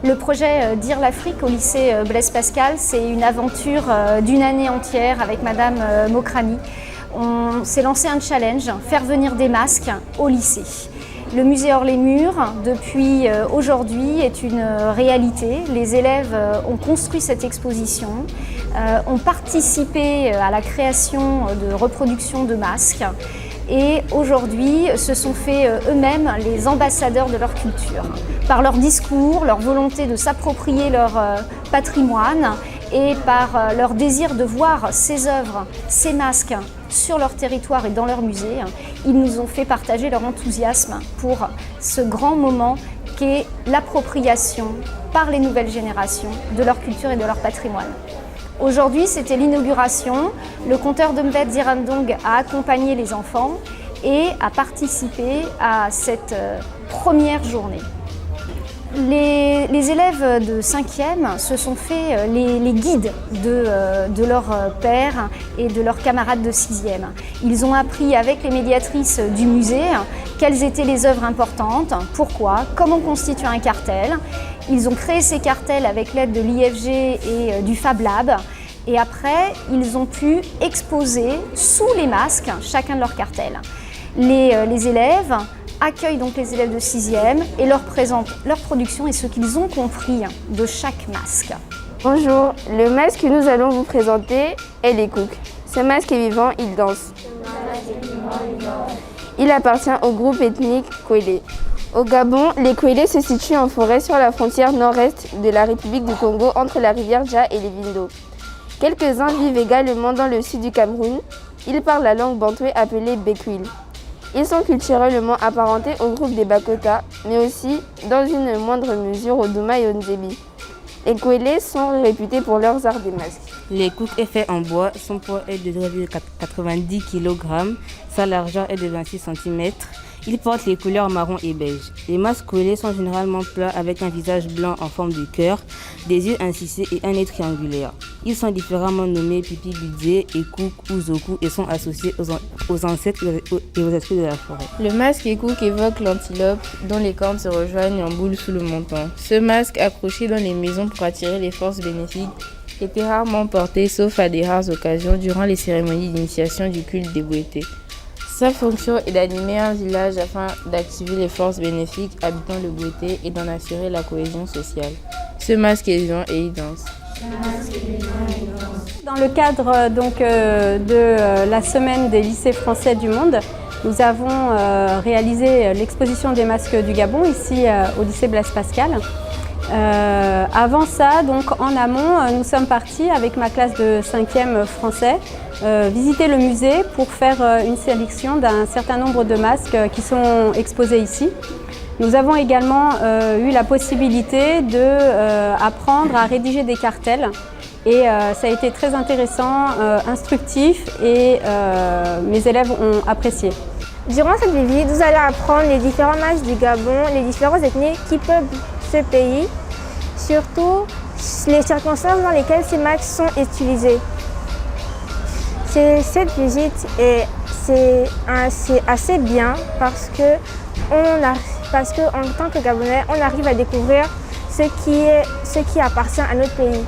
Le projet Dire l'Afrique au lycée Blaise Pascal, c'est une aventure d'une année entière avec Madame Mokrani. On s'est lancé un challenge, faire venir des masques au lycée. Le musée hors les murs, depuis aujourd'hui, est une réalité. Les élèves ont construit cette exposition, ont participé à la création de reproductions de masques et aujourd'hui se sont fait eux-mêmes les ambassadeurs de leur culture. Par leur discours, leur volonté de s'approprier leur patrimoine et par leur désir de voir ces œuvres, ces masques sur leur territoire et dans leur musée, ils nous ont fait partager leur enthousiasme pour ce grand moment qu'est l'appropriation par les nouvelles générations de leur culture et de leur patrimoine. Aujourd'hui, c'était l'inauguration. Le conteur de Mbed Zirandong a accompagné les enfants et a participé à cette première journée. Les élèves de 5e se sont fait les guides de leurs pairs et de leurs camarades de 6e. Ils ont appris avec les médiatrices du musée quelles étaient les œuvres importantes, pourquoi, comment constituer un cartel. Ils ont créé ces cartels avec l'aide de l'IFG et du Fab Lab. Et après, ils ont pu exposer sous les masques chacun de leurs cartels. Les élèves accueillent donc les élèves de 6e et leur présentent leur production et ce qu'ils ont compris de chaque masque. Bonjour, le masque que nous allons vous présenter est l'Ekouk. Ce masque est vivant, il danse. Il appartient au groupe ethnique Kwélé. Au Gabon, les Kwélé se situent en forêt sur la frontière nord-est de la République du Congo entre la rivière Dja et les Vindo. Quelques-uns vivent également dans le sud du Cameroun. Ils parlent la langue bantouée appelée Bekwil. Ils sont culturellement apparentés au groupe des Bakota, mais aussi, dans une moindre mesure, au Douma et au Nzebi. Les Kwélé sont réputés pour leurs arts des masques. L'Ekouk est fait en bois, son poids est de 90 kg, sa largeur est de 26 cm. Il porte les couleurs marron et beige. Les masques Kwélé sont généralement plats avec un visage blanc en forme de cœur, des yeux incisés et un nez triangulaire. Ils sont différemment nommés Pipi Bidze, Ekouk ou Zoku et sont associés aux ancêtres et aux esprits de la forêt. Le masque Ekouk évoque l'antilope dont les cornes se rejoignent en boule sous le menton. Ce masque, accroché dans les maisons pour attirer les forces bénéfiques, était rarement porté sauf à des rares occasions durant les cérémonies d'initiation du culte des Bouétés. Sa fonction est d'animer un village afin d'activer les forces bénéfiques habitant le Bouété et d'en assurer la cohésion sociale. Ce masque est vivant et il danse. Dans le cadre de la semaine des lycées français du monde, nous avons réalisé l'exposition des masques du Gabon ici au lycée Blaise Pascal. Avant ça, donc en amont, nous sommes partis avec ma classe de 5e français visiter le musée pour faire une sélection d'un certain nombre de masques qui sont exposés ici. Nous avons également eu la possibilité d'apprendre à rédiger des cartels et ça a été très intéressant, instructif et mes élèves ont apprécié. Durant cette visite, vous allez apprendre les différents masques du Gabon, les différentes ethnies qui peuplent ce pays, surtout les circonstances dans lesquelles ces masques sont utilisés. Cette visite est assez bien parce que en tant que Gabonais, on arrive à découvrir ce qui appartient à notre pays.